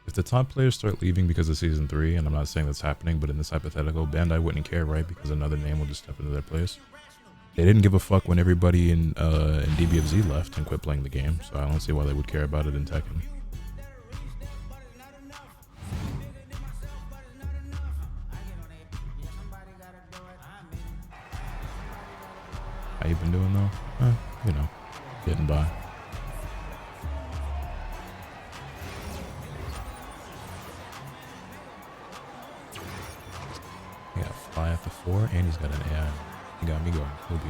If the top players start leaving because of season 3, and I'm not saying that's happening, but in this hypothetical, Bandai wouldn't care, right? Because another name will just step into their place. They didn't give a fuck when everybody in DBFZ left and quit playing the game, so I don't see why they would care about it in Tekken. How you been doing though? You know, getting by. He got fly after 4, and he's got an AI. He got me going. He'll be.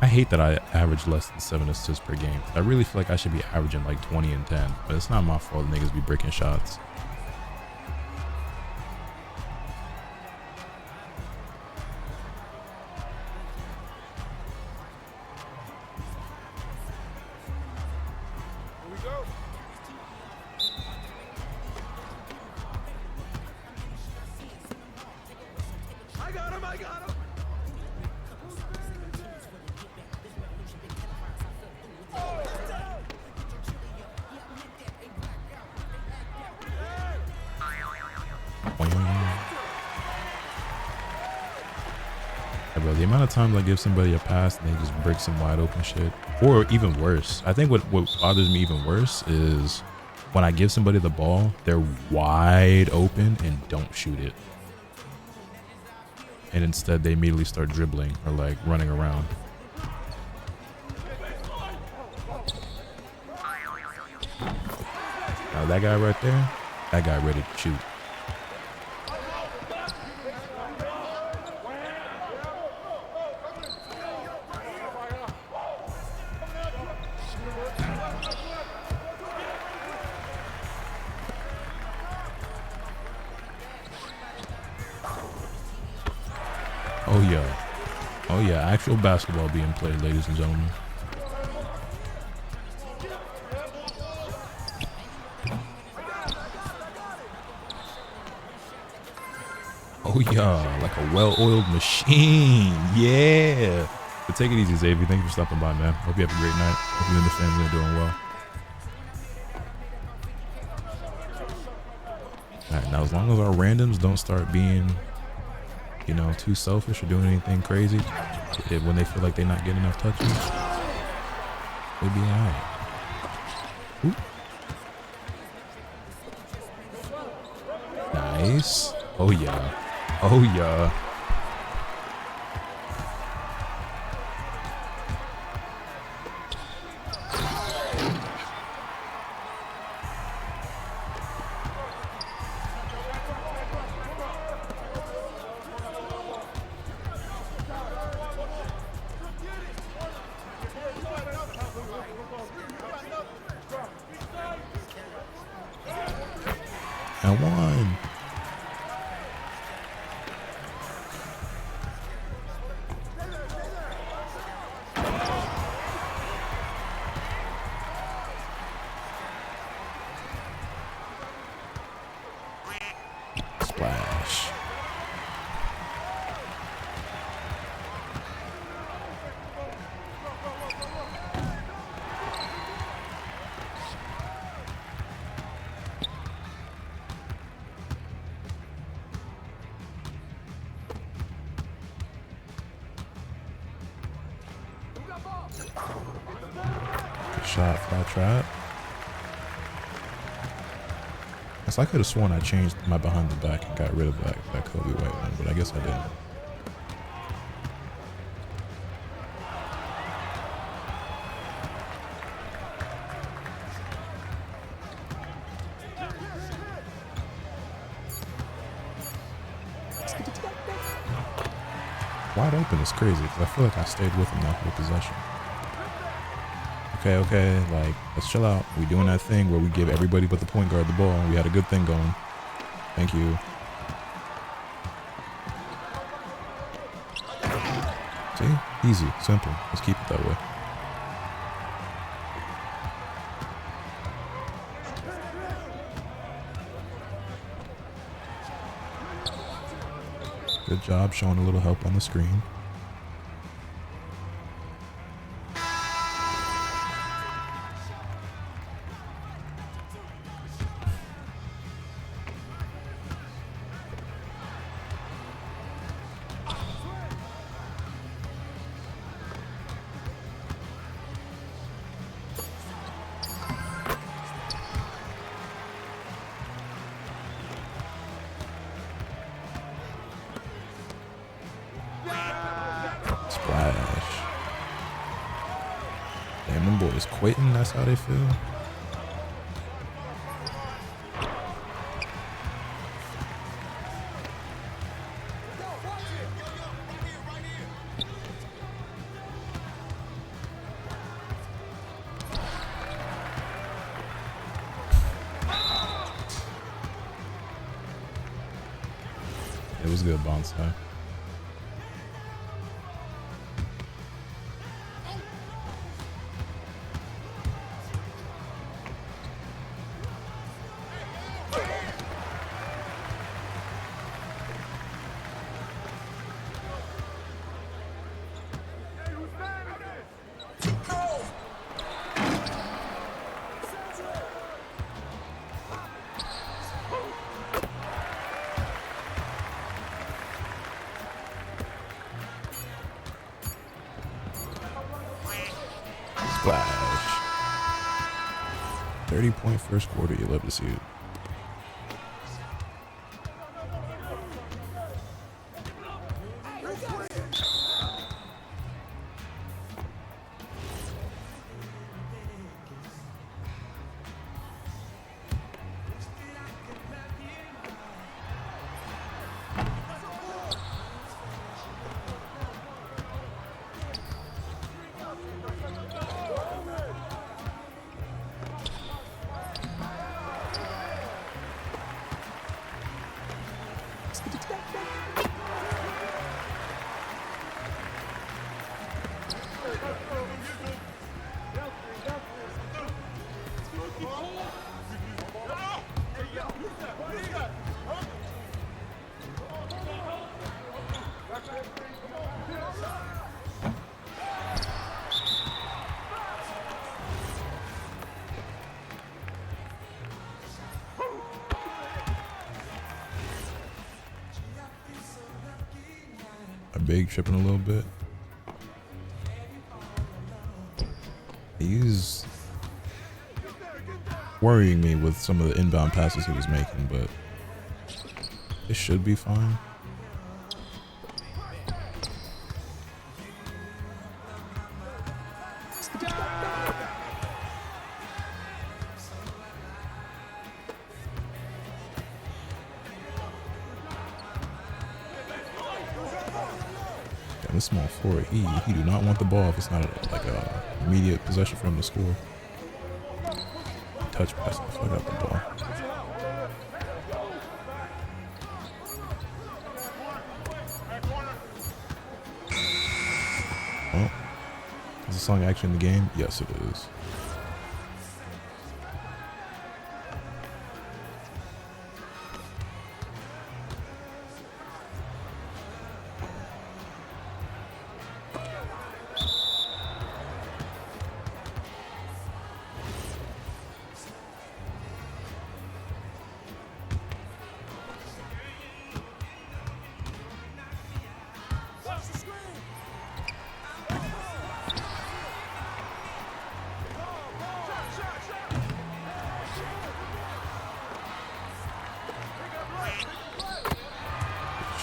I hate that I average less than 7 assists per game. I really feel like I should be averaging like 20 and 10, but it's not my fault niggas be breaking shots. Bro, the amount of times I give somebody a pass and they just break some wide open shit, or even worse, I think what bothers me even worse is when I give somebody the ball, they're wide open and don't shoot it, and instead they immediately start dribbling or like running around. Now that guy right there, that guy ready to shoot. Oh yeah, actual basketball being played, ladies and gentlemen. Oh yeah, like a well-oiled machine. Yeah. But take it easy, Xavier. Thank you for stopping by, man. Hope you have a great night. Hope you and the family are doing well. Alright, now as long as our randoms don't start being, you know, too selfish or doing anything crazy, when they feel like they're not getting enough touches, they'll be alright. Nice. Oh yeah. Oh yeah. I won. Splash. Shot, fly trap. So I could have sworn I changed my behind the back and got rid of that Kobe White one, but I guess I didn't. Wide open is crazy because I feel like I stayed with him that whole possession. Okay, like, let's chill out. We doing that thing where we give everybody but the point guard the ball. We had a good thing going. Thank you. See? Easy, simple. Let's keep it that way. Good job showing a little help on the screen. Splash. Damn, them boys quitting, that's how they feel. It was good, Bonsai. Splash. 30-point first quarter, you love to see it. Big tripping a little bit. He's worrying me with some of the inbound passes he was making, but it should be fine. This small forward, he do not want the ball if it's not like a immediate possession for him to score. Touch pass the fuck out the ball. Well, is the song actually in the game? Yes, it is.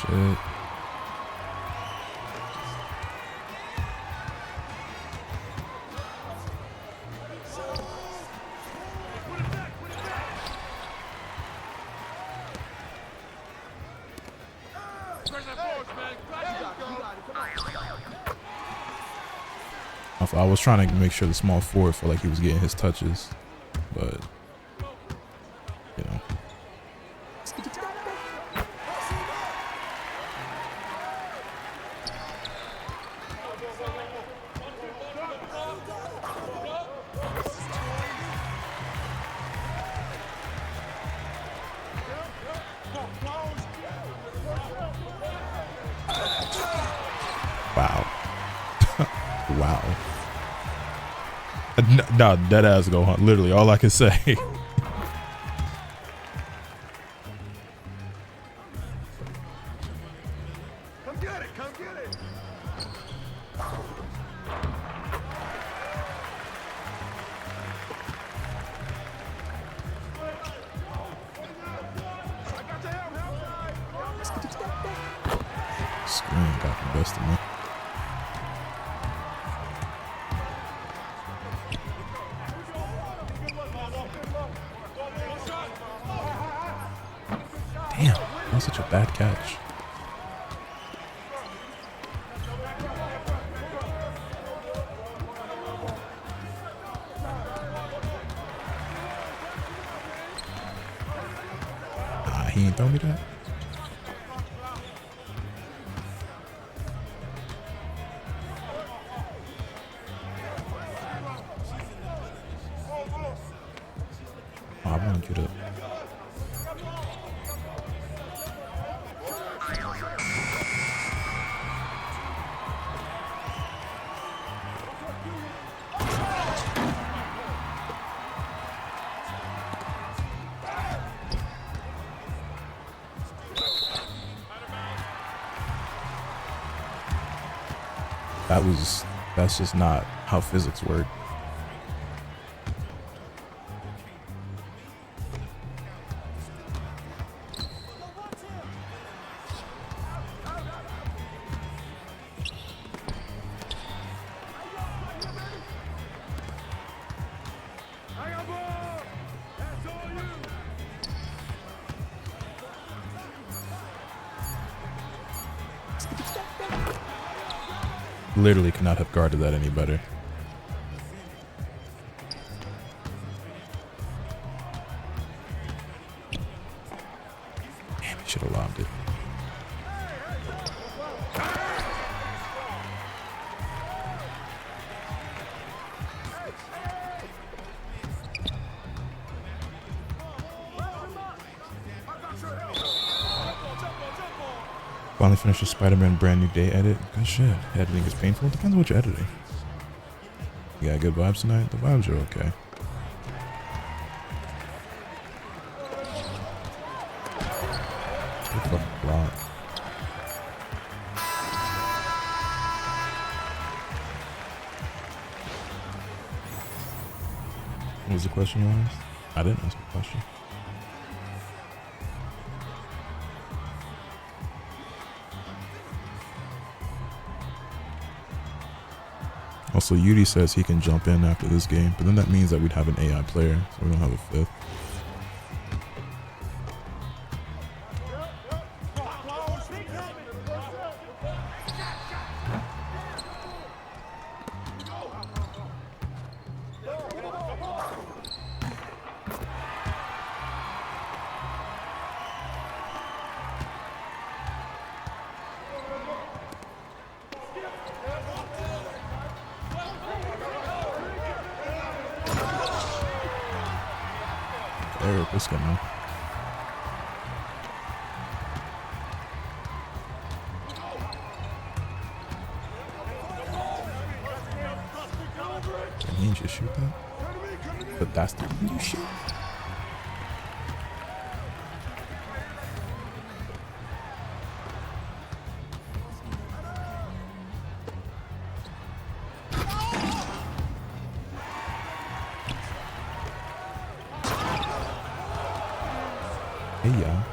Shit. I was trying to make sure the small forward felt like he was getting his touches, but you know. Wow. No, dead ass Gohan. Literally, all I can say. Come get it, come get it. Screen got the best of me. Damn, that was such a bad catch. He ain't throw me that. Oh, I want you to. That's just not how physics work. Literally could not have guarded that any better. Damn, he should have lobbed it. Finally finished the Spider-Man brand new day edit. Good shit. Editing is painful. Depends on what you're editing. You got good vibes tonight? The vibes are okay. Good fucking block. What was the question you asked? I didn't ask a question. Also, Yudi says he can jump in after this game, but then that means that we'd have an AI player, so we don't have a fifth. This guy now. Can he just shoot that? But that's the you shoot. Hey y'all,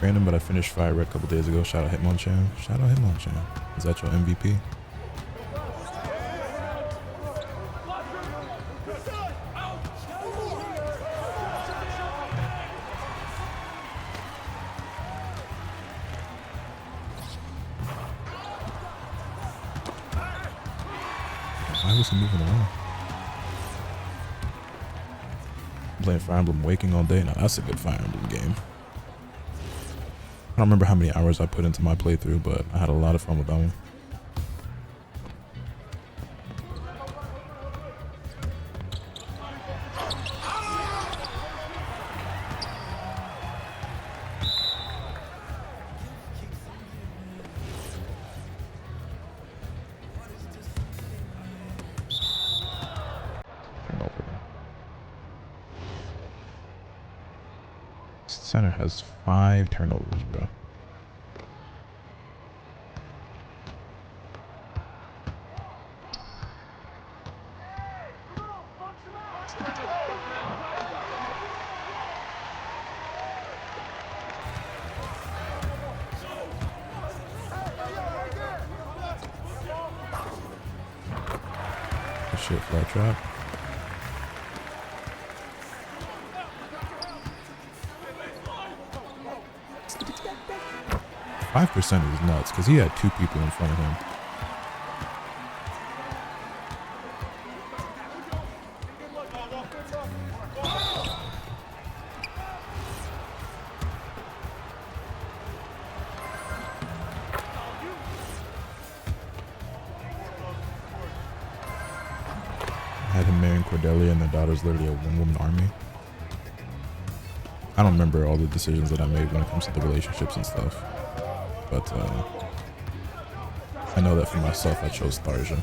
random, but I finished Fire Red a couple days ago. Shout out Hitmonchan. Shout out Hitmonchan. Is that your MVP? Why was he moving around? I'm playing Fire Emblem Waking all day. Now that's a good Fire Emblem game. I don't remember how many hours I put into my playthrough, but I had a lot of fun with that one. center has 5 turnovers, bro. Good shit, flat trap. Five percent is nuts because he had 2 people in front of him. I had him marrying Cordelia, and the daughter's literally a one-woman army. I don't remember all the decisions that I made when it comes to the relationships and stuff. But I know that for myself, I chose Tharja.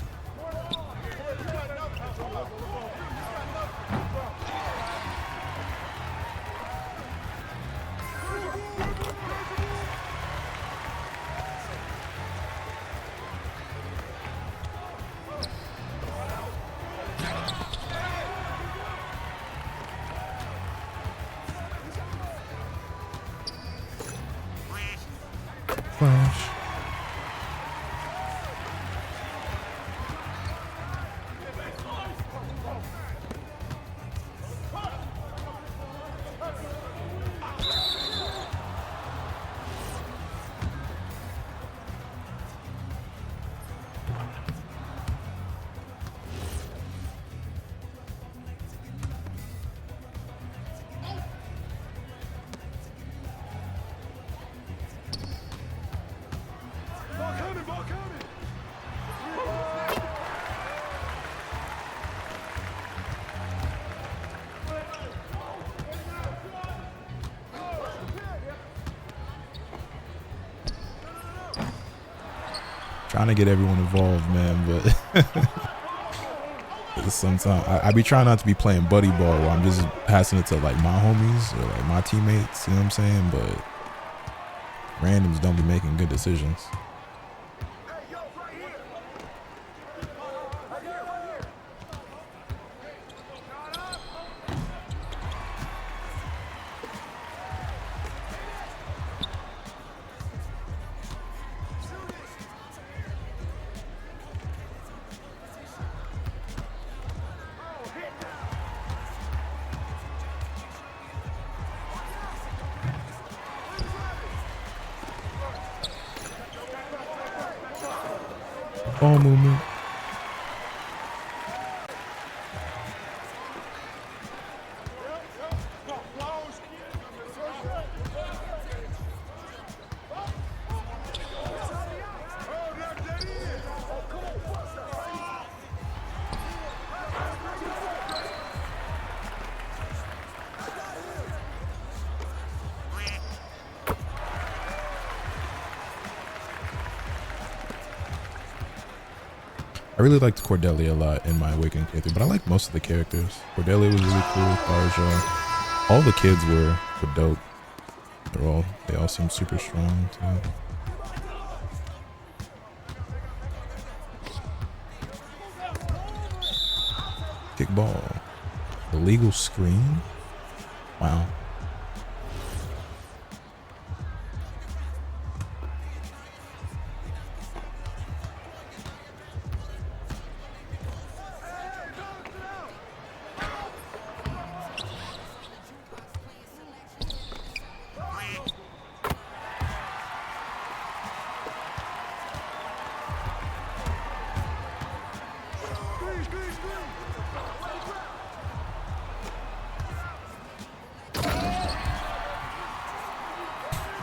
Flash. Trying to get everyone involved, man, but sometimes I be trying not to be playing buddy ball where I'm just passing it to like my homies or like my teammates, you know what I'm saying? But randoms don't be making good decisions. Ball movement. I really liked Cordelia a lot in my Awakening playthrough, but I like most of the characters. Cordelia was really cool, Tharja. All the kids were dope. They all seemed super strong too. Kickball. Illegal screen? Wow.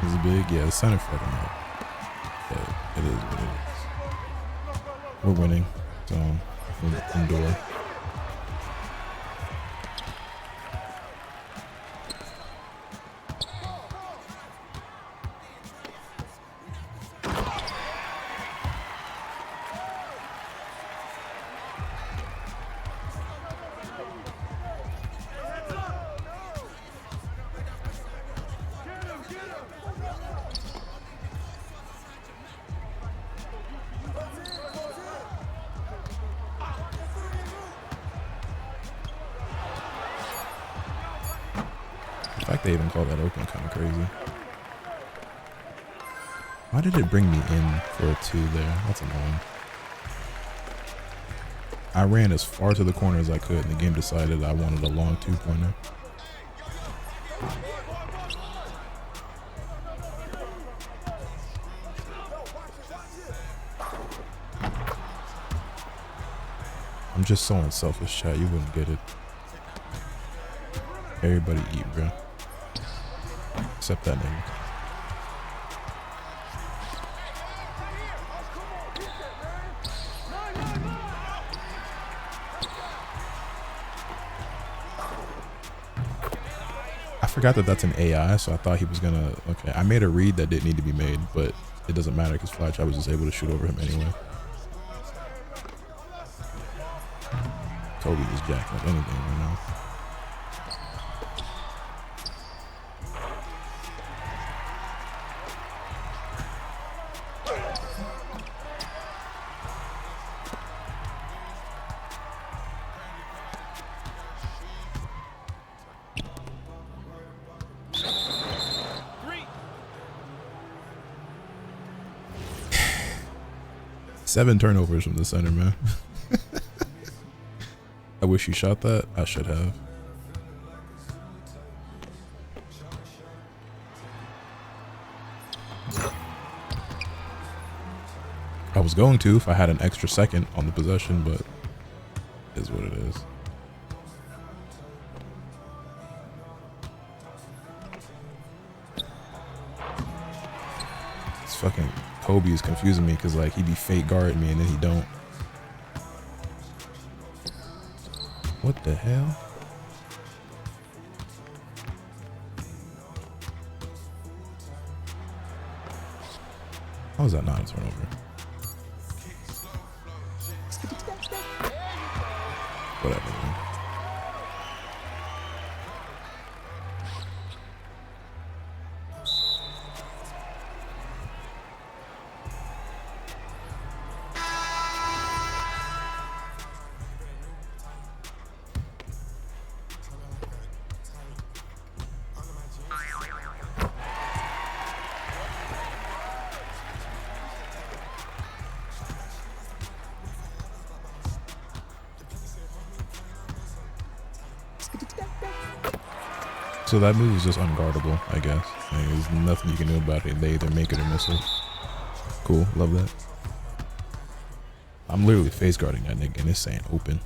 Is it big? Yeah, the center fucking up. But it is what it is. We're winning. So, endure. fact they even call that open kind of crazy. Why did it bring me in for a 2 there? That's annoying. I ran as far to the corner as I could, and the game decided I wanted a long 2-pointer. I'm just so unselfish, chat. You wouldn't get it. Everybody eat, bro. Except that nigga. I forgot that that's an AI, so I thought he was gonna... Okay, I made a read that didn't need to be made, but it doesn't matter because Flash, I was just able to shoot over him anyway. Kobe is jacked like anything right now. Seven turnovers from the center, man. I wish you shot that. I should have. I was going to if I had an extra second on the possession, but it is what it is. It's fucking Kobe is confusing me because like he be fake guarding me and then he don't. What the hell? How is that not a turnover? Whatever, man. So that move is just unguardable, I guess. Like, there's nothing you can do about it. They either make it or miss it. Cool, love that. I'm literally face guarding that nigga and it's saying open.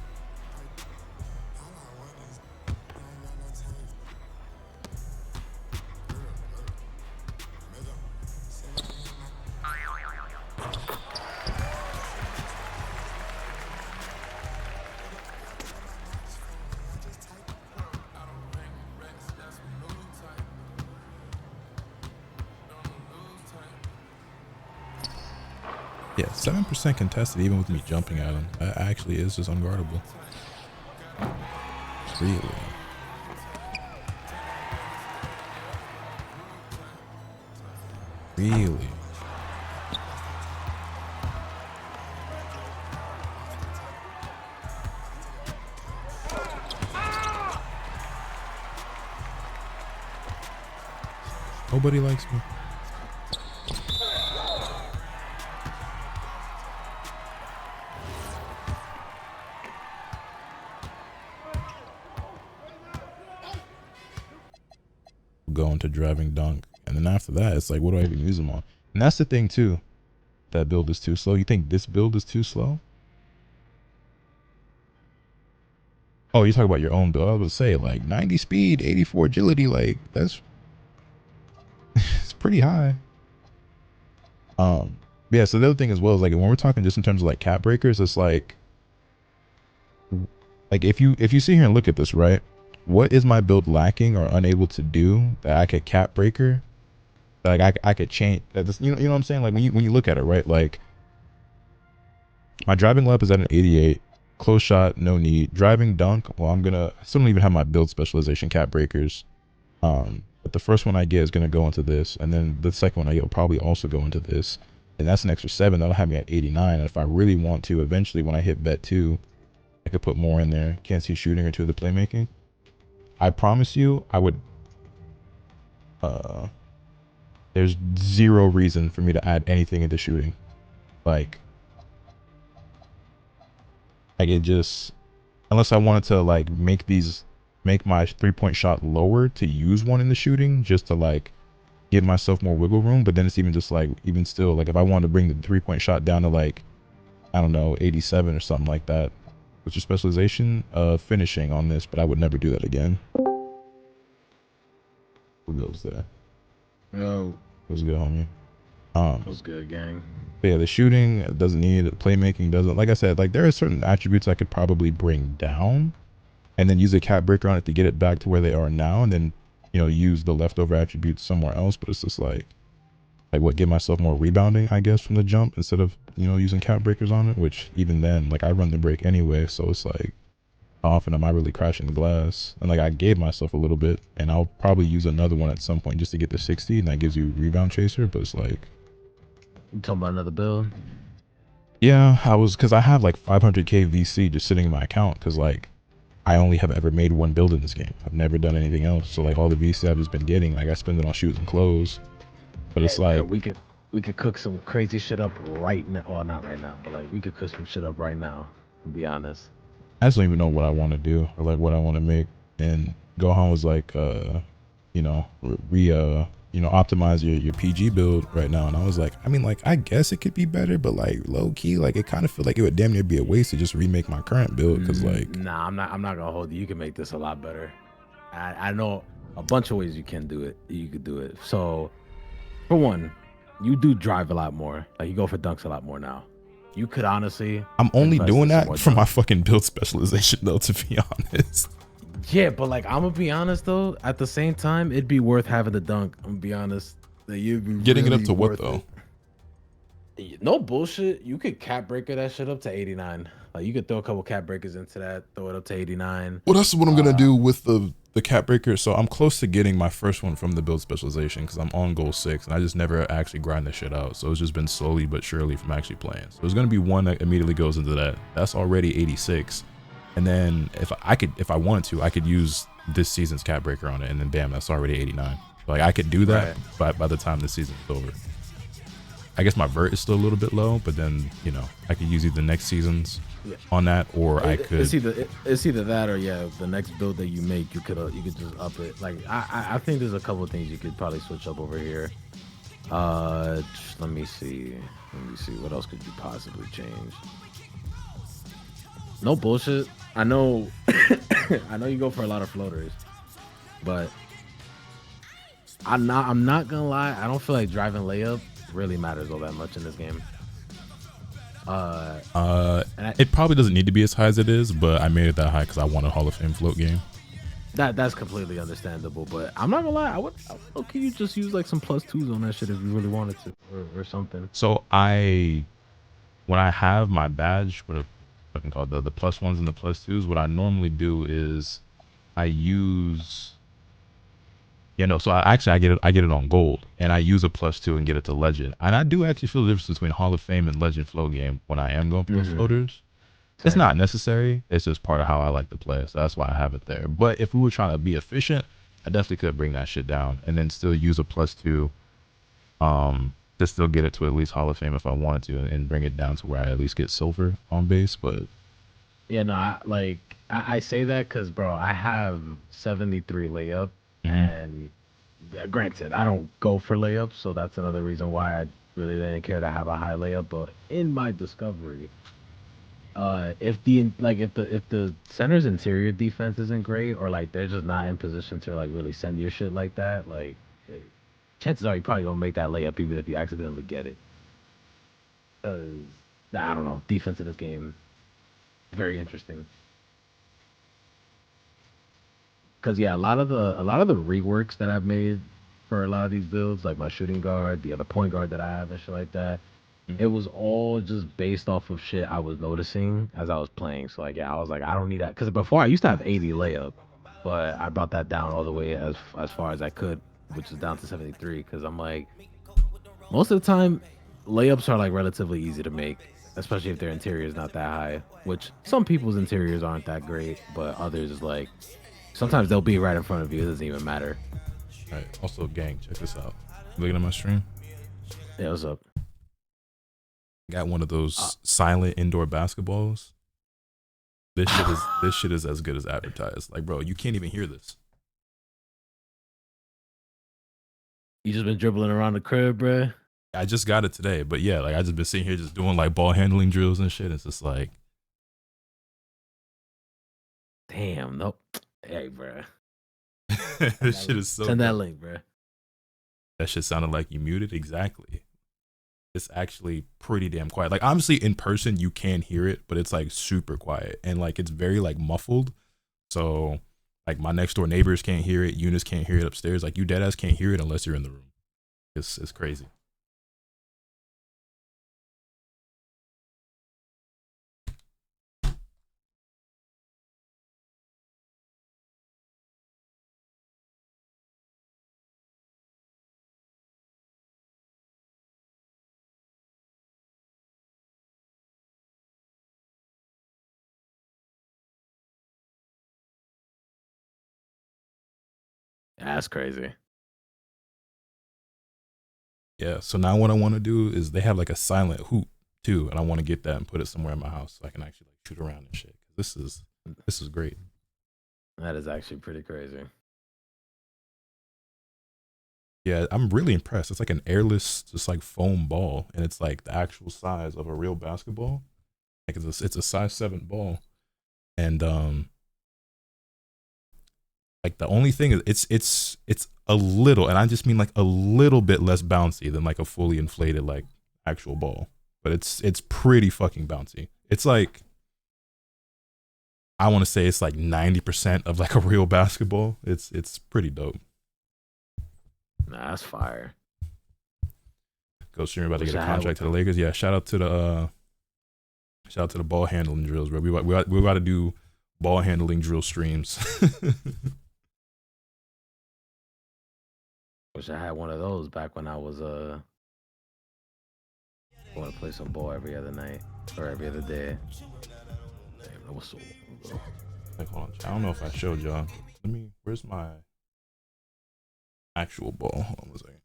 Yeah, 7% contested even with me jumping at him. That actually is just unguardable. Really? Really? Nobody likes me. Go into driving dunk, and then after that it's like, what do I even use them on? And that's the thing too, that build is too slow. You think this build is too slow? Oh, you talk about your own build. I was gonna say like 90 speed, 84 agility, like that's it's pretty high. Yeah, so the other thing as well is like when we're talking just in terms of like cap breakers, it's like if you sit here and look at this, right? What is my build lacking or unable to do that I could cap breaker? Like I could change that. You know what I'm saying? Like when you look at it, right? Like my driving lap is at an 88. Close shot, no need. Driving dunk. Well, I still don't even have my build specialization cap breakers. But the first one I get is gonna go into this, and then the second one I get will probably also go into this, and that's an extra 7. That'll have me at 89. And if I really want to, eventually when I hit bet 2, I could put more in there. Can't see shooting or 2 of the playmaking. I promise you, I would there's zero reason for me to add anything into shooting. Like it just, unless I wanted to like make my 3-point shot lower to use one in the shooting, just to like give myself more wiggle room. But then it's even just like, even still, like if I wanted to bring the 3-point shot down to like, I don't know, 87 or something like that, with your specialization, finishing on this, but I would never do that again. Who goes there? Yo. What's good, homie? What's good, gang? But yeah, the shooting doesn't need it. Playmaking doesn't. Like I said, like there are certain attributes I could probably bring down, and then use a cap breaker on it to get it back to where they are now, and then, you know, use the leftover attributes somewhere else. But it's just like what, give myself more rebounding, I guess, from the jump instead of, you know, using cap breakers on it. Which even then, like I run the break anyway, so it's like, how often am I really crashing the glass? And like I gave myself a little bit, and I'll probably use another one at some point just to get to 60, and that gives you rebound chaser. But it's like, You talking about another build? yeah, because I have like 500k VC just sitting in my account, because like I only have ever made one build in this game. I've never done anything else. So like all the VC I've just been getting, like I spend it on shoes and clothes. But it's like, we could cook some crazy shit up right now. Well, not right now, but like we could cook some shit up right now. To be honest, I just don't even know what I want to do or like what I want to make. And Gohan was like, you know, optimize your PG build right now. And I was like, I mean, like, I guess it could be better, but like low key, like it kind of feel like it would damn near be a waste to just remake my current build. Because like, nah, I'm not gonna hold you. You can make this a lot better. I know a bunch of ways you can do it. You could do it. So, for one, you do drive a lot more. Like you go for dunks a lot more now. You could honestly. I'm only doing that for my fucking build specialization, though, to be honest. Yeah, but like I'm gonna be honest though. At the same time, it'd be worth having the dunk. I'm gonna be honest. That you'd be getting really it up to what though? No bullshit. You could cap breaker that shit up to 89. Like you could throw a couple cap breakers into that, throw it up to 89. Well, that's what I'm gonna do with the cap breaker. So I'm close to getting my first one from the build specialization because I'm on goal 6, and I just never actually grind this shit out. So it's just been slowly but surely from actually playing. So there's gonna be one that immediately goes into that. That's already 86. And then if I wanted to, I could use this season's cap breaker on it, and then bam, that's already 89. Like I could do that, but by the time this season is over, I guess my vert is still a little bit low. But then, you know, I could use either next season's on that, or I could. It's either that or the next build that you make, you could just up it. Like I think there's a couple of things you could probably switch up over here. Let me see what else could you possibly change. No bullshit. I know I know you go for a lot of floaters, but I'm not gonna lie, I don't feel like driving layup really matters all that much in this game. It probably doesn't need to be as high as it is, but I made it that high because I want a Hall of Fame float game. That's completely understandable, but I'm not gonna lie, I would can you just use like some +2s on that shit if you really wanted to, or something. So when I have my badge, what fucking called the +1s and the +2s, what I normally do is I use, so I get it on gold, and I use a +2 and get it to legend. And I do actually feel the difference between Hall of Fame and legend flow game when I am going for those floaters. It's not necessary, it's just part of how I like to play, so that's why I have it there. But if we were trying to be efficient, I definitely could bring that shit down and then still use a +2 to still get it to at least Hall of Fame if I wanted to, and bring it down to where I at least get silver on base. But yeah, no, I say that because, bro, I have 73 layup, and granted, I don't go for layups, so that's another reason why I really didn't care to have a high layup. But in my discovery, if the center's interior defense isn't great, or like they're just not in position to like really send your shit like that, like chances are you probably gonna make that layup even if you accidentally get it. I don't know, defense in this game very interesting. Cause yeah, a lot of the reworks that I've made for a lot of these builds, like my shooting guard, the other point guard that I have and shit like that, it was all just based off of shit I was noticing as I was playing. So like, yeah, I was like, I don't need that. Cause before I used to have 80 layup, but I brought that down all the way as far as I could, which is down to 73. Cause I'm like, most of the time, layups are like relatively easy to make, especially if their interior is not that high, which some people's interiors aren't that great, but others is like, sometimes they'll be right in front of you. It doesn't even matter. All right. Also, gang, check this out. You looking at my stream? Yeah, what's up? Got one of those silent indoor basketballs. This shit is as good as advertised. Like, bro, you can't even hear this. You just been dribbling around the crib, bro? I just got it today, but yeah, like I just been sitting here just doing like ball handling drills and shit. It's just like, damn, nope. Hey, bro. this shit is so. Send good. that link, bro. That shit sounded like you muted. Exactly. It's actually pretty damn quiet. Like obviously in person you can hear it, but it's like super quiet and like it's very like muffled. So like my next door neighbors can't hear it. Eunice can't hear it upstairs. Like you deadass can't hear it unless you're in the room. It's crazy. That's crazy. Yeah. So now what I want to do is they have like a silent hoop too, and I want to get that and put it somewhere in my house so I can actually like shoot around and shit. This is great. That is actually pretty crazy. Yeah, I'm really impressed. It's like an airless, just like foam ball, and it's like the actual size of a real basketball. Like it's a size 7 ball, and like the only thing is it's a little, and I just mean like a little bit less bouncy than like a fully inflated like actual ball, but it's pretty fucking bouncy. It's like I want to say it's like 90% of like a real basketball. It's pretty dope. Nah, that's fire. Go stream about to get a contract to the Lakers. Yeah, shout out to the ball handling drills, bro. We got to do ball handling drill streams. Wish I had one of those back when I was going to play some ball every other night or every other day. Damn, that was so long ago. Like, hold on, I don't know if I showed y'all. Where's my actual ball? Hold on one second.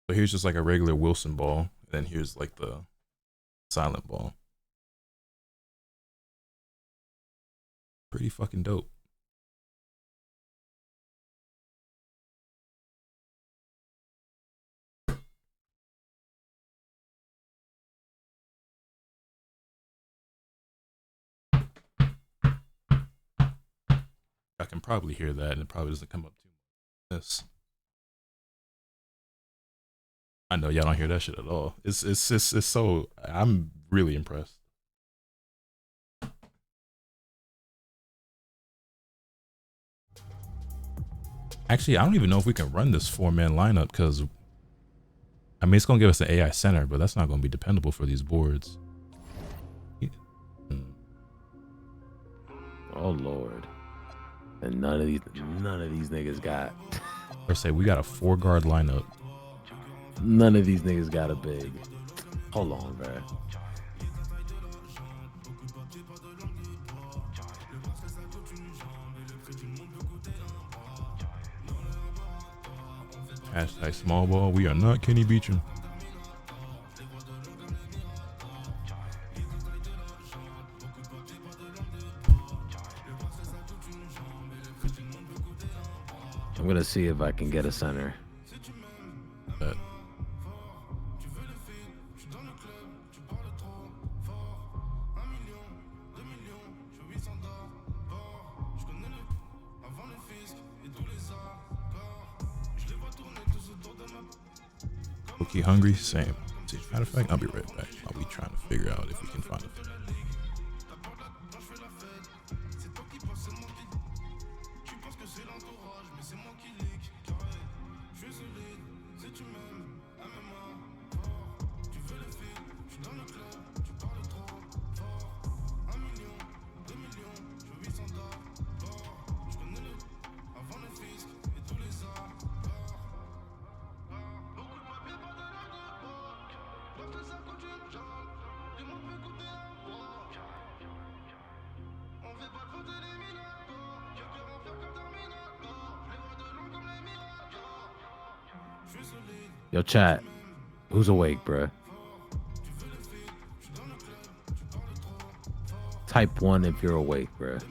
So here's just like a regular Wilson ball, and then here's like the silent ball. Pretty fucking dope. I can probably hear that, and it probably doesn't come up too much. This. I know y'all don't hear that shit at all. It's so. I'm really impressed. Actually, I don't even know if we can run this 4-man lineup because I mean it's gonna give us an AI center, but that's not gonna be dependable for these boards. Oh Lord. And none of these niggas got. Or say we got a 4-guard lineup. None of these niggas got a big. Hold on, bro. Hashtag small ball. We are not Kenny Beecham. I'm gonna see if I can get a center. Okay, hungry? Same. Matter of fact, I'll be right back while we trying to figure out if we can find it. Yo, chat. Who's awake, bruh? Type 1 if you're awake, bruh.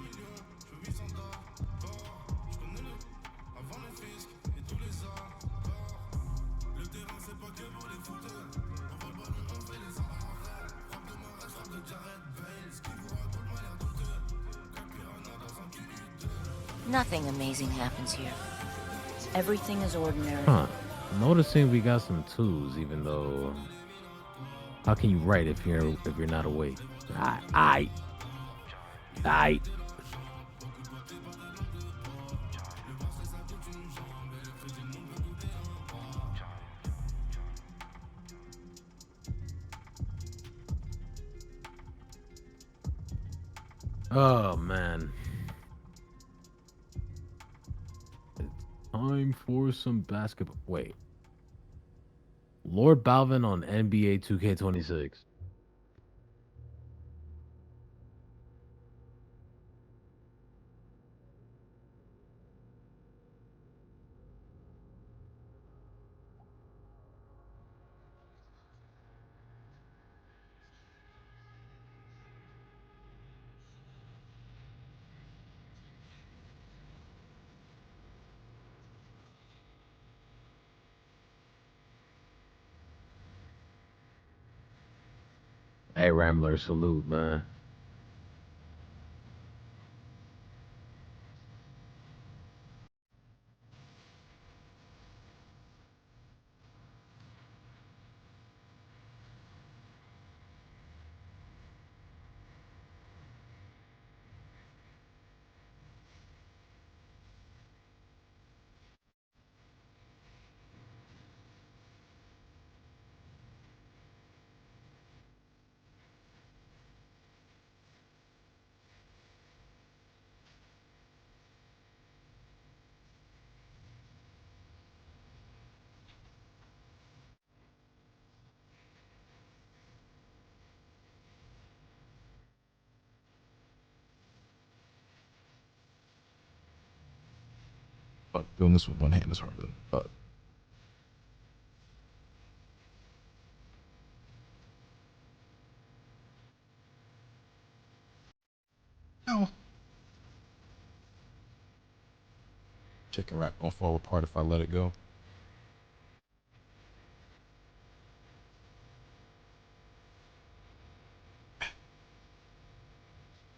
Nothing amazing happens here. Everything is ordinary. Huh. Noticing we got some twos, even though. How can you write if you're not awake? I. Oh man. It's time for some basketball. Wait. Lord Balvin on NBA 2K26. Hey Rambler, salute, man. But doing this with one hand is harder. But no. Chicken wrap gonna fall apart if I let it go.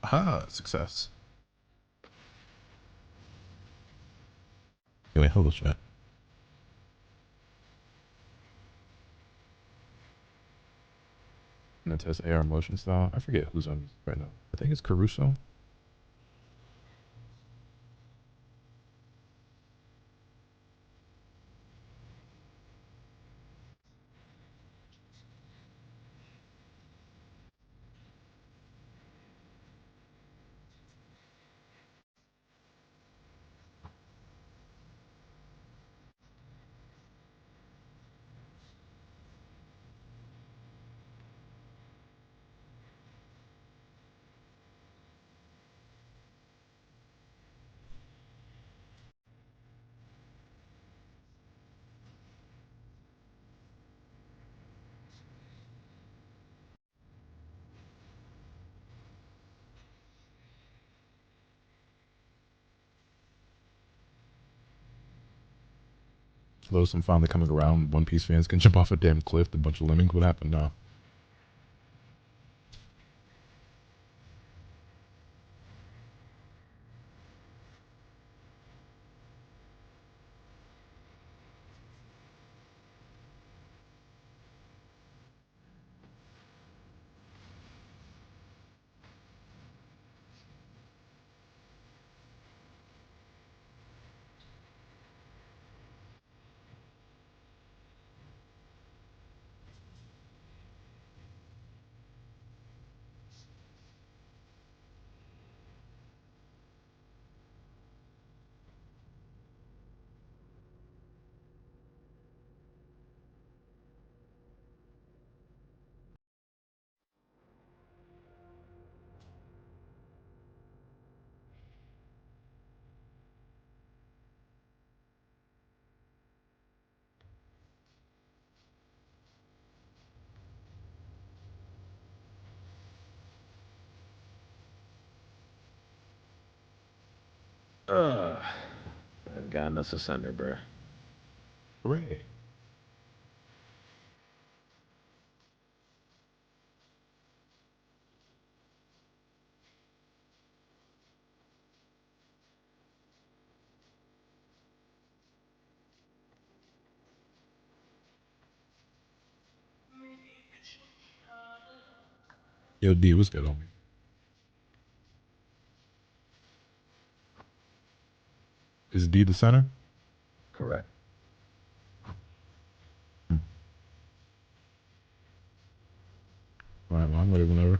Aha, success. Anyway, hello chat. I'm gonna test AR motion style. I forget who's on right now. I think it's Caruso. Lotus, I'm finally coming around. One Piece fans can jump off a damn cliff. A bunch of lemmings. What happened now? I've gotten us a center, bro. Hooray. Yo, D, what's good, homie? Is D the center? Correct. All right, well, I'm ready whenever.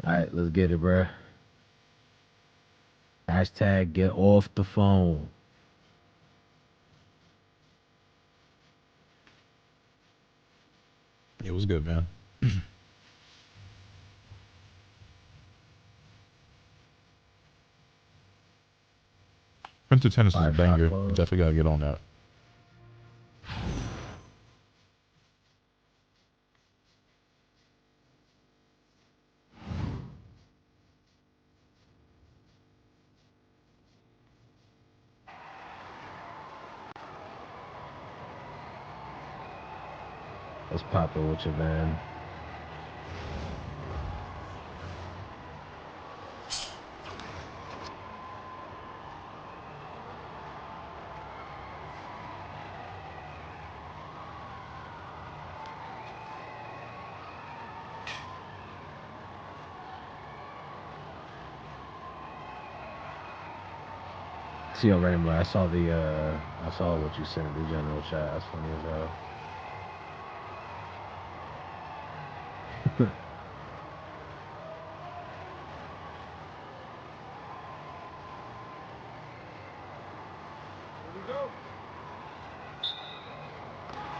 All right, let's get it, bro. Hashtag get off the phone. Yeah, what's good, man? Prince of Tennis is a banger. Definitely gotta get on that. Let's pop it with you, man. See, yo, Rainbow, I saw what you sent in the general chat. That's funny as hell.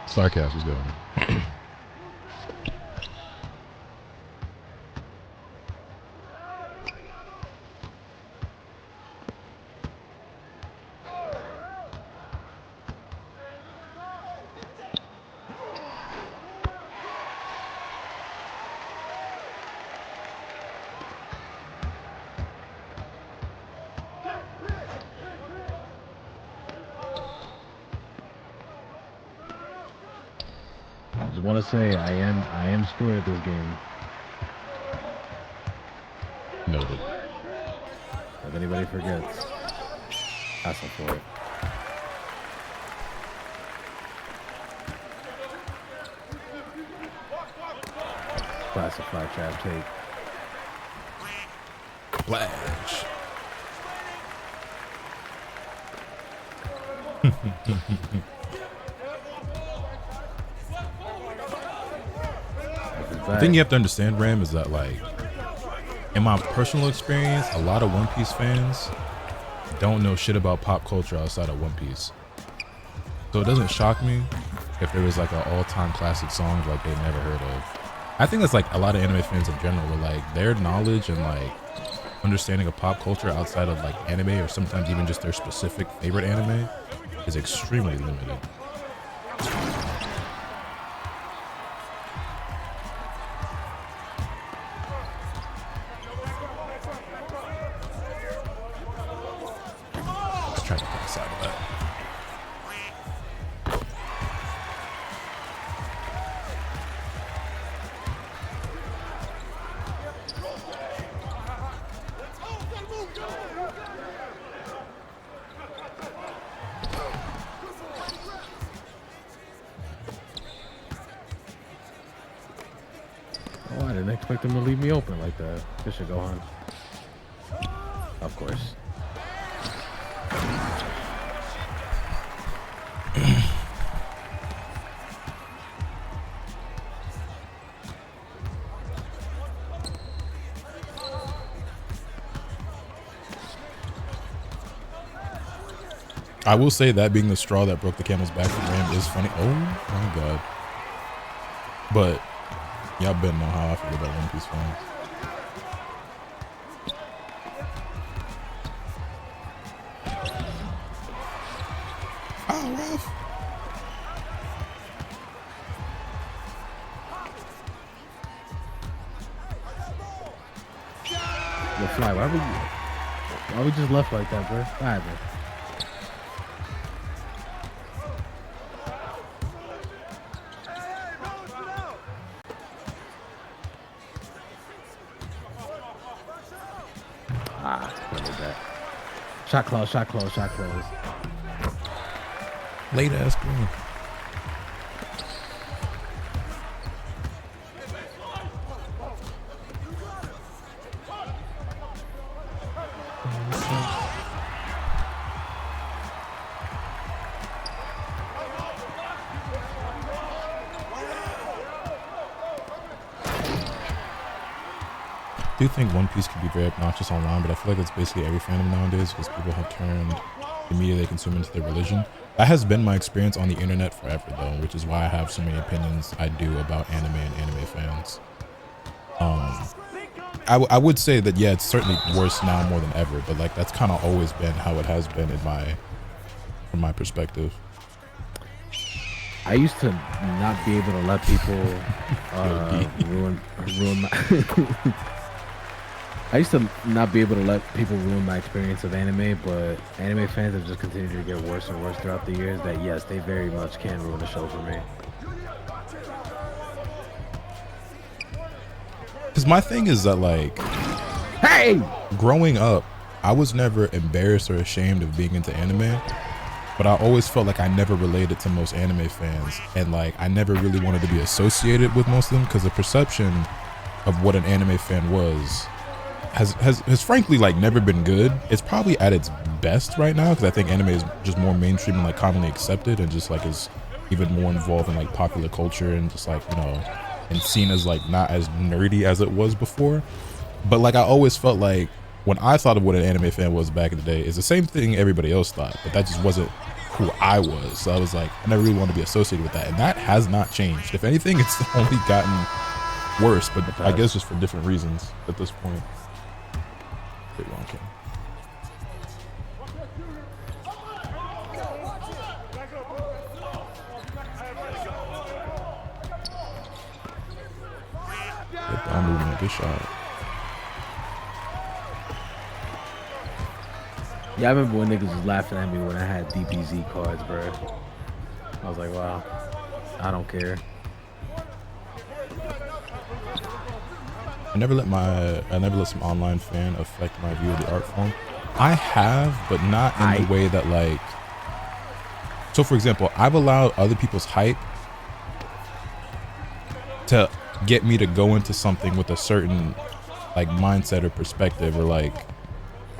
Starcast was good. Just want to say I am screwed at this game. Noted. If anybody forgets, ask them for it. Classified trap tape. Flash. The thing you have to understand, Ram, is that, like, in my personal experience, a lot of One Piece fans don't know shit about pop culture outside of One Piece. So it doesn't shock me if there was like an all-time classic song like they never heard of. I think that's like a lot of anime fans in general, where like their knowledge and like understanding of pop culture outside of like anime, or sometimes even just their specific favorite anime, is extremely limited. Trying to get aside of that. Oh, I didn't expect them to leave me open like that. This should go on. Of course. I will say that being the straw that broke the camel's back for Ram is funny. Oh my god. But y'all better know how I feel about One Piece fans. Oh, ref. Yo, Fly, why we just left like that, bro? Alright, bro. Shot close, shot close, shot close. Late ass green. I do think One Piece can be very obnoxious online, but I feel like it's basically every fandom nowadays because people have turned the media they consume into their religion. That has been my experience on the internet forever, though, which is why I have so many opinions I do about anime and anime fans. I would say that, yeah, it's certainly worse now more than ever, but like that's kind of always been how it has been from my perspective. I used to not be able to let people ruin my I used to not be able to let people ruin my experience of anime, but anime fans have just continued to get worse and worse throughout the years. That yes, they very much can ruin the show for me. Because my thing is that, like, hey, growing up, I was never embarrassed or ashamed of being into anime, but I always felt like I never related to most anime fans, and like I never really wanted to be associated with most of them because the perception of what an anime fan was has frankly like never been good. It's probably at its best right now because I think anime is just more mainstream and like commonly accepted and just like is even more involved in like popular culture and just like, you know, and seen as like not as nerdy as it was before. But like I always felt like when I thought of what an anime fan was back in the day, it's the same thing everybody else thought, but that just wasn't who I was. So I was like, I never really wanted to be associated with that, and that has not changed. If anything, it's only gotten worse, but I guess just for different reasons at this point. Wait, wrong camera. Good ball movement, good shot. Yeah, I remember when niggas was laughing at me when I had DBZ cards, bro. I was like, wow, I don't care. I never let some online fan affect my view of the art form. I have, but not in the way that like, so for example, I've allowed other people's hype to get me to go into something with a certain like mindset or perspective or like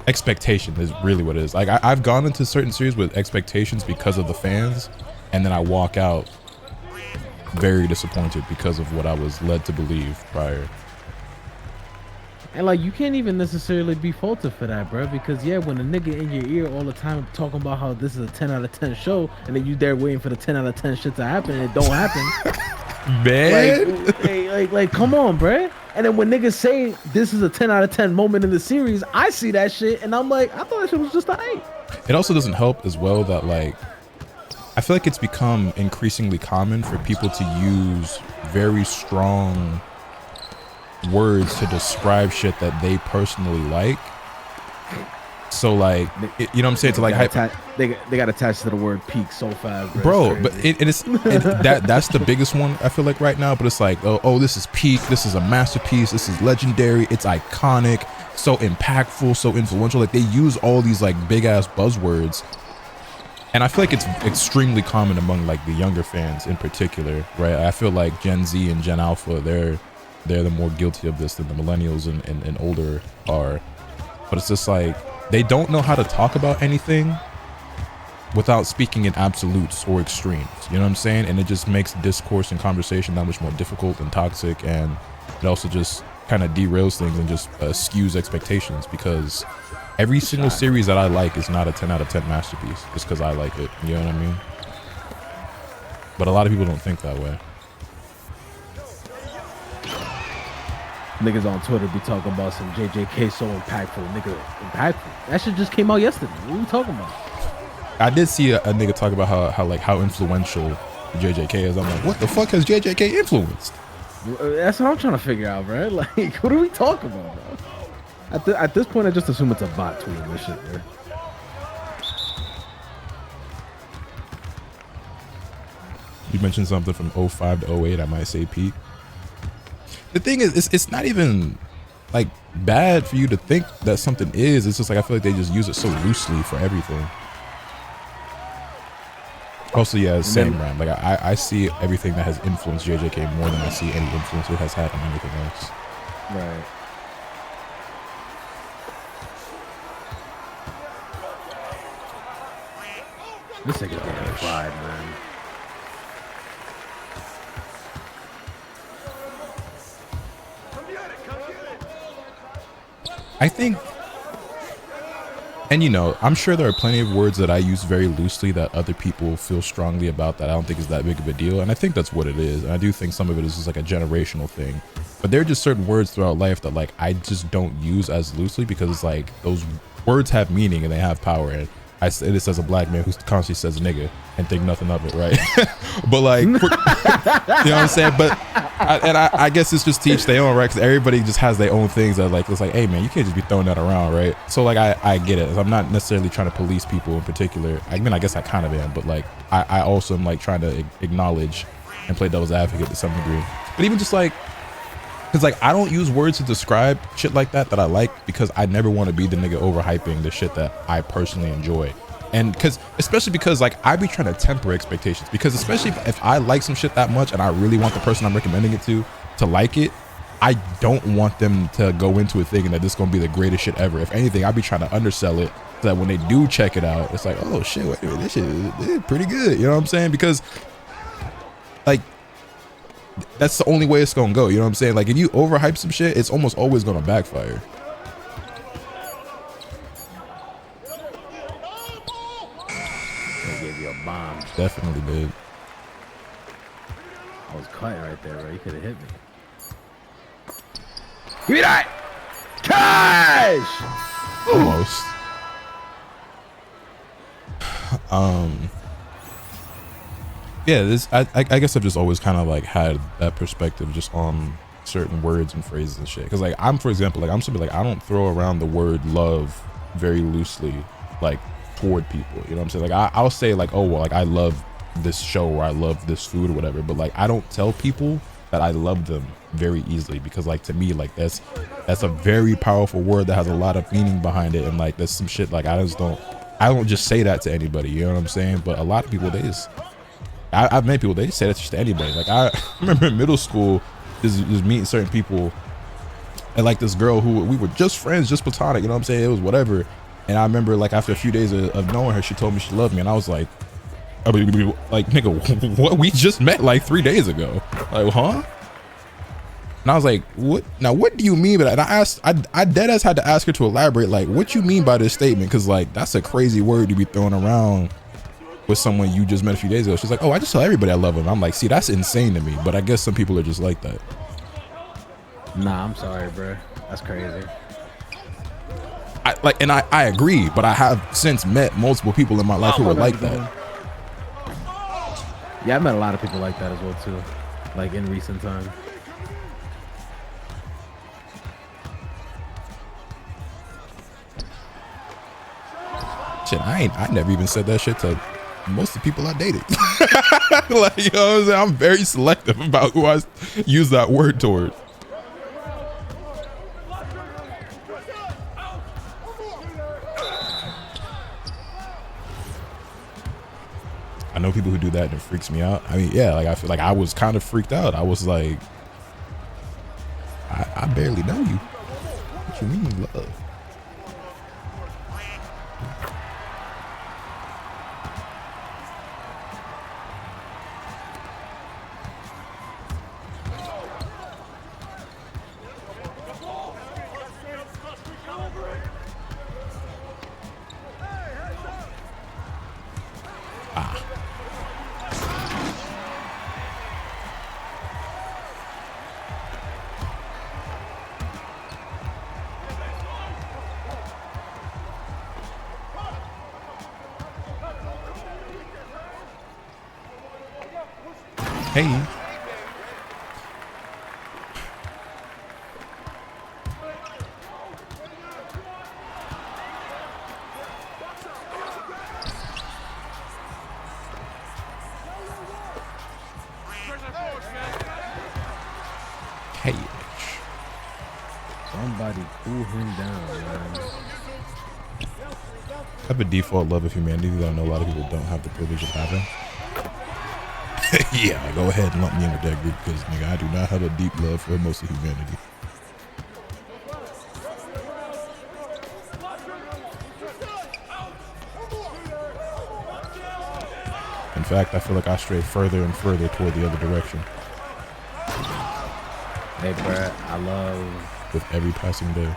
expectation is really what it is. Like I've gone into certain series with expectations because of the fans, and then I walk out very disappointed because of what I was led to believe prior. And like you can't even necessarily be faulted for that, bro, because yeah, when a nigga in your ear all the time talking about how this is a 10 out of 10 show, and then you there waiting for the 10 out of 10 shit to happen and it don't happen. Man, like come on, bro. And then when niggas say this is a 10 out of 10 moment in the series, I see that shit and I'm like, I thought that shit was just an 8. It also doesn't help as well that like I feel like it's become increasingly common for people to use very strong words to describe shit that they personally like. So like, you know what I'm saying? To like hype, they got attached to the word peak so fast, bro. But that's the biggest one I feel like right now. But it's like, oh, this is peak. This is a masterpiece. This is legendary. It's iconic. So impactful. So influential. Like they use all these like big ass buzzwords, and I feel like it's extremely common among like the younger fans in particular, right? I feel like Gen Z and Gen Alpha, they're the more guilty of this than the millennials and older are. But it's just like they don't know how to talk about anything without speaking in absolutes or extremes. You know what I'm saying? And it just makes discourse and conversation that much more difficult and toxic, and it also just kind of derails things and just skews expectations, because every single series that I like is not a 10 out of 10 masterpiece just because I like it. You know what I mean? But a lot of people don't think that way. Niggas on Twitter be talking about some JJK so impactful. Nigga, impactful? That shit just came out yesterday. What are you talking about? I did see a nigga talk about how influential JJK is. I'm like, what the fuck has JJK influenced? That's what I'm trying to figure out, bro. Like, what are we talking about, bro? At this point, I just assume it's a bot tweeting this shit, bro. You mentioned something from 05 to 08. I might say peak. The thing is, it's not even like bad for you to think that something is. It's just like I feel like they just use it so loosely for everything. Also, yeah, same Ram. Like I see everything that has influenced JJK more than I see any influence it has had on anything else. Right. This nigga's getting fried, man. I think, and you know, I'm sure there are plenty of words that I use very loosely that other people feel strongly about that I don't think is that big of a deal. And I think that's what it is. And I do think some of it is just like a generational thing. But there are just certain words throughout life that like I just don't use as loosely because it's like those words have meaning and they have power. And I say this as a black man who constantly says nigga and think nothing of it, right? But like, you know what I'm saying? But I guess it's just teach their own, right? Because everybody just has their own things that like, it's like, hey man, you can't just be throwing that around, right? So like, I get it. I'm not necessarily trying to police people in particular. I mean, I guess I kind of am, but like, I also am like trying to acknowledge and play devil's advocate to some degree. But even just like, because like I don't use words to describe shit like that I like because I never want to be the nigga overhyping the shit that I personally enjoy. And because especially because like I be trying to temper expectations, because especially if I like some shit that much and I really want the person I'm recommending it to like it, I don't want them to go into it thinking that this is gonna be the greatest shit ever. If anything, I be trying to undersell it so that when they do check it out, it's like, oh shit, wait a minute, this shit is pretty good. You know what I'm saying? Because like that's the only way it's gonna go. You know what I'm saying? Like if you overhype some shit, it's almost always gonna backfire. They gave you a bomb. Definitely did. I was cut right there, bro. You could have hit me. Give me that! Cash! Almost. Yeah, this I guess I've just always kind of like had that perspective just on certain words and phrases and shit. Because like I'm, for example, like I'm somebody like I don't throw around the word love very loosely, like toward people. You know what I'm saying? Like I'll say like, oh well, like I love this show or I love this food or whatever. But like I don't tell people that I love them very easily, because like to me like that's a very powerful word that has a lot of meaning behind it. And like there's some shit like I don't just say that to anybody. You know what I'm saying? But a lot of people, they just I've met people, they say that just to anybody. Like I remember in middle school just meeting certain people and like this girl who we were just friends, just platonic, you know what I'm saying? It was whatever. And I remember like after a few days of knowing her, she told me she loved me, and I was like nigga, what? We just met like 3 days ago. Like, huh? And I was like, what? Now, what do you mean by that? And I asked, I dead ass had to ask her to elaborate, like, what you mean by this statement? Because like that's a crazy word to be throwing around with someone you just met a few days ago. She's like, oh, I just tell everybody I love them. I'm like, see, that's insane to me. But I guess some people are just like that. Nah, I'm sorry, bro. That's crazy. I agree, but I have since met multiple people in my life who were like that. Yeah, I met a lot of people like that as well too, like in recent time. Shit, I never even said that shit to most of the people I dated. Like, you know what I'm saying? I'm very selective about who I use that word toward. I know people who do that and it freaks me out. I mean, yeah, like I feel like I was kind of freaked out. I was like, I barely know you. What you mean love? Hey. Somebody cool him down, man. I have a default love of humanity that I know a lot of people don't have the privilege of having. Yeah, go ahead and lump me in with that group because, nigga, I do not have a deep love for most of humanity. In fact, I feel like I stray further and further toward the other direction. Hey, Brad, I love... With every passing day.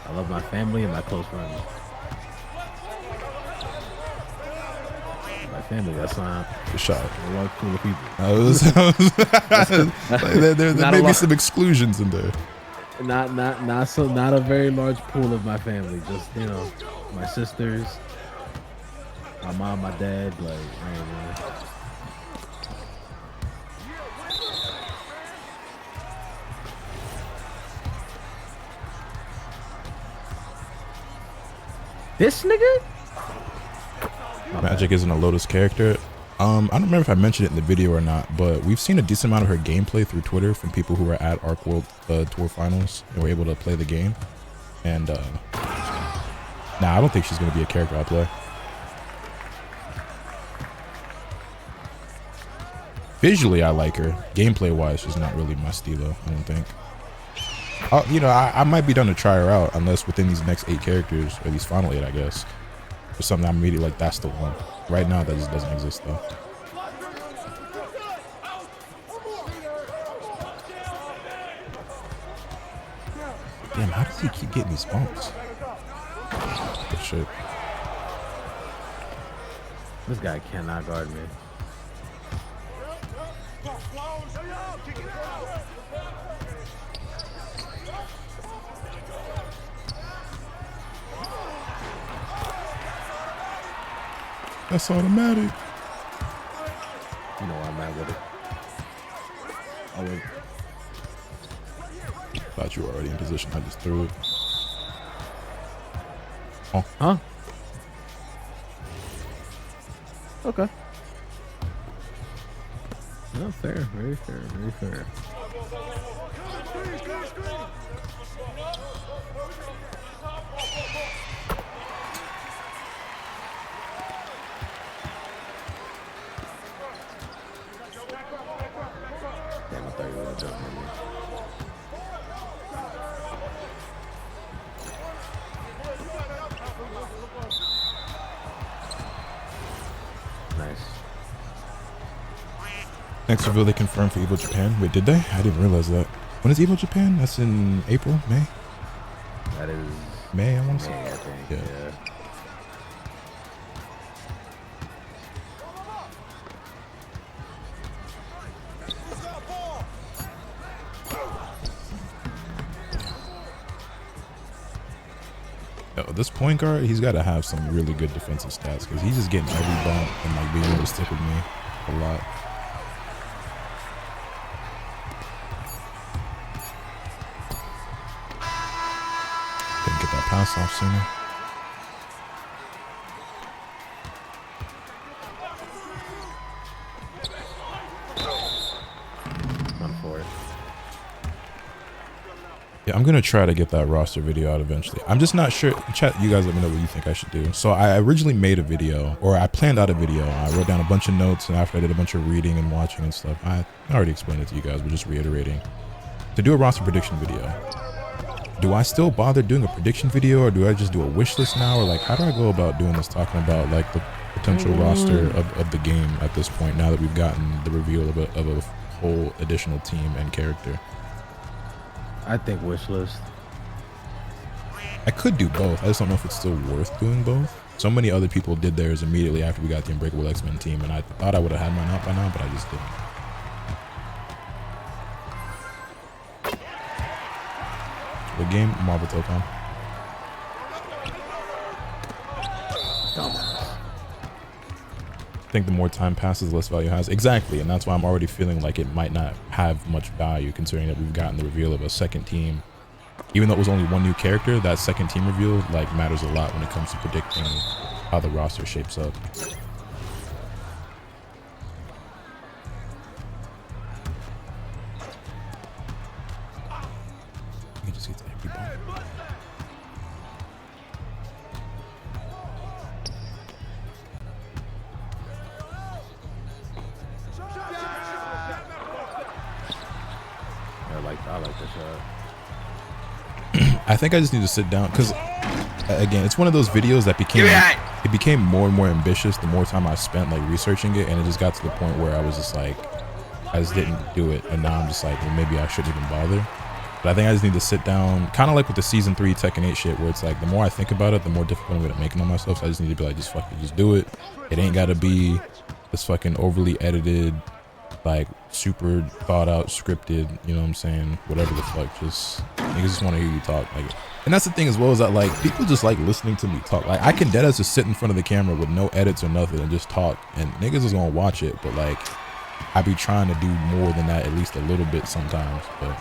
I love my family and my close friends. My family, that's not... Good shot. A lot of cool people. There may be some exclusions in there. Not a very large pool of my family. Just, you know, my sisters, my mom, my dad, like, man. This nigga? Magic isn't a Lotus character. I don't remember if I mentioned it in the video or not, but we've seen a decent amount of her gameplay through Twitter from people who were at Arc World Tour Finals and were able to play the game. And I don't think she's going to be a character I'll play. Visually, I like her. Gameplay-wise, she's not really my stilo, I don't think. You know, I might be done to try her out unless within these next 8 characters, or these final 8, I guess, for something I'm immediately like, that's the one. Right now, that just doesn't exist, though. Damn, how does he keep getting these bumps? Good shit. This guy cannot guard me. That's automatic. You know I'm mad with it. Oh, wait. Thought you were already in position. I just threw it. Oh. Huh? Okay. No, fair. Very fair. Very fair. Damn, I thought you would have jumped on me. Nice. Next reveal they confirmed for Evo Japan. Wait, did they? I didn't realize that. When is Evo Japan? That's in April? May? That is May, I want to say. May, I think. Yeah. Yo, this point guard, he's got to have some really good defensive stats because he's just getting every bump and like being able to stick with me a lot. Didn't get that pass off sooner. Run for it. Yeah, I'm gonna try to get that roster video out eventually. I'm just not sure. Chat, you guys let me know what you think I should do. So I originally made a video, or I planned out a video. I wrote down a bunch of notes, and after I did a bunch of reading and watching and stuff, I already explained it to you guys, but just reiterating. To do a roster prediction video, do I still bother doing a prediction video, or do I just do a wish list now, or like how do I go about doing this, talking about like the potential roster of the game at this point, now that we've gotten the reveal of a whole additional team and character? I think wish list. I could do both. I just don't know if it's still worth doing both. So many other people did theirs immediately after we got the Unbreakable X-Men team, and I thought I would have had mine out by now, but I just didn't. What game? Marvel Tokon. I think the more time passes, the less value it has. Exactly, and that's why I'm already feeling like it might not have much value, considering that we've gotten the reveal of a second team. Even though it was only one new character, that second team reveal like matters a lot when it comes to predicting how the roster shapes up. Just gets every ball. I like the shot. I think I just need to sit down because, again, it's one of those videos that became more and more ambitious the more time I spent like researching it, and it just got to the point where I was just like, I just didn't do it, and now I'm just like, well, maybe I shouldn't even bother. But I think I just need to sit down, kind of like with the season 3 Tekken 8 shit, where it's like the more I think about it, the more difficult I'm gonna make it on myself. So I just need to be like, just fucking just do it. It ain't gotta be this fucking overly edited, like super thought out, scripted, you know what I'm saying? Whatever the fuck, just niggas just want to hear you talk. Like, and that's the thing as well, is that like people just like listening to me talk. Like I can deadass just sit in front of the camera with no edits or nothing and just talk, and niggas is gonna watch it. But like I be trying to do more than that, at least a little bit sometimes. But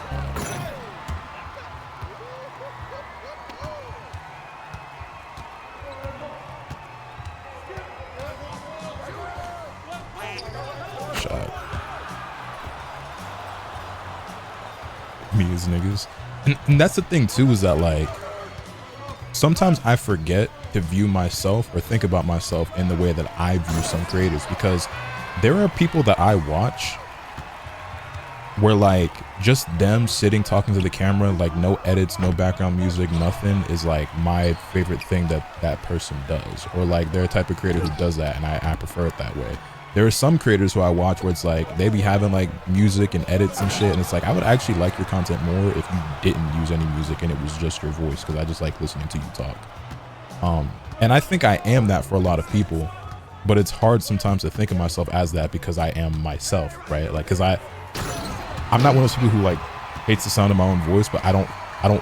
shot. Me as niggas. And that's the thing too, is that like sometimes I forget to view myself or think about myself in the way that I view some creators, because there are people that I watch where like just them sitting talking to the camera, like no edits, no background music, nothing, is like my favorite thing that person does. Or like they're a type of creator who does that, and I prefer it that way. There are some creators who I watch where it's like they be having like music and edits and shit, and it's like I would actually like your content more if you didn't use any music and it was just your voice, because I just like listening to you talk. And I think I am that for a lot of people, but it's hard sometimes to think of myself as that because I am myself, right? Like, because I'm not one of those people who like hates the sound of my own voice, but I don't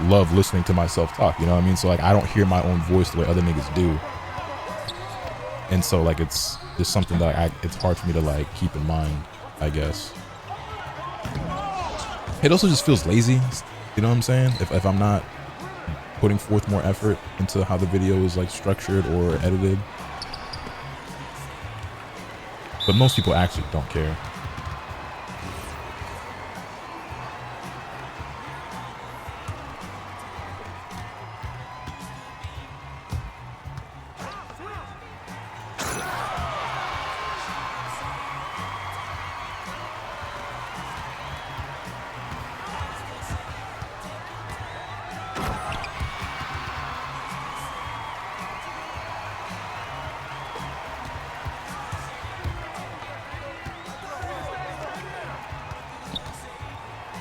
love listening to myself talk, you know what I mean? So like I don't hear my own voice the way other niggas do, and so like it's just something that it's hard for me to like keep in mind, I guess. It also just feels lazy, you know what I'm saying? If I'm not putting forth more effort into how the video is like structured or edited. But most people actually don't care.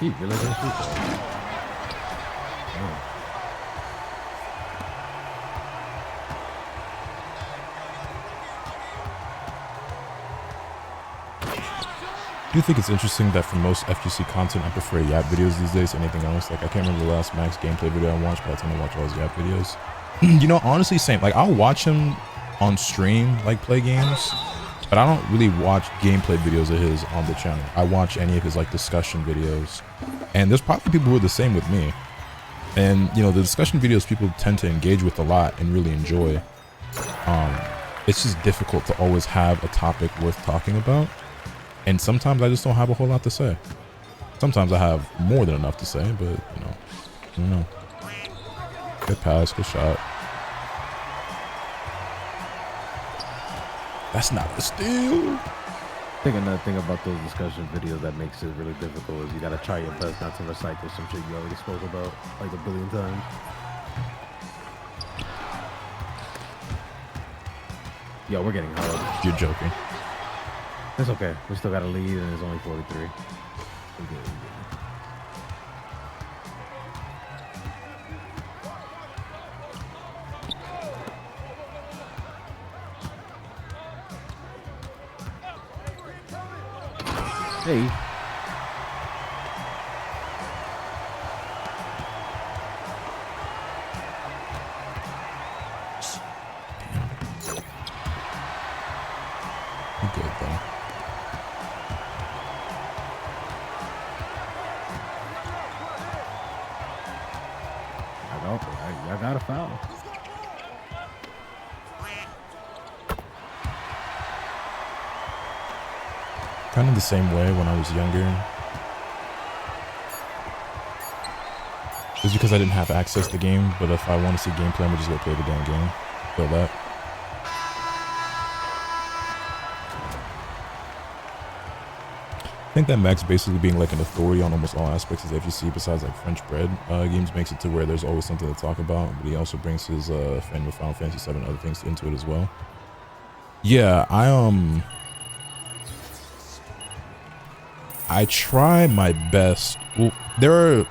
He really does shoot that. Do you think it's interesting that for most FGC content, I prefer Yap videos these days to anything else? Like, I can't remember the last Max gameplay video I watched, but I tend to watch all his Yap videos. You know, honestly, same. Like, I'll watch him on stream, like, play games, but I don't really watch gameplay videos of his on the channel. I watch any of his, like, discussion videos. And there's probably people who are the same with me. And, you know, the discussion videos people tend to engage with a lot and really enjoy. It's just difficult to always have a topic worth talking about. And sometimes I just don't have a whole lot to say. Sometimes I have more than enough to say, but, you know, I don't know. Good pass, good shot. That's not a steal. I think another thing about those discussion videos that makes it really difficult is you gotta try your best not to recycle some shit you already spoke about like a billion times. Yo, we're getting hard. You're joking. It's okay. We still got a lead and it's only 43. We're good. Hey. You're good, though. I got a foul. Kind of the same way when I was younger. It's because I didn't have access to the game, but if I want to see gameplay, I'm gonna just go play the damn game. Feel that. I think that Max basically being like an authority on almost all aspects of FGC besides like French bread games makes it to where there's always something to talk about, but he also brings his fan with Final Fantasy 7 and other things into it as well. Yeah, I try my best. Well, there are,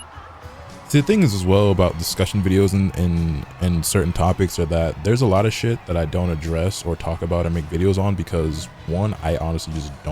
see, the thing is as well about discussion videos and certain topics are that there's a lot of shit that I don't address or talk about or make videos on because one, I honestly just don't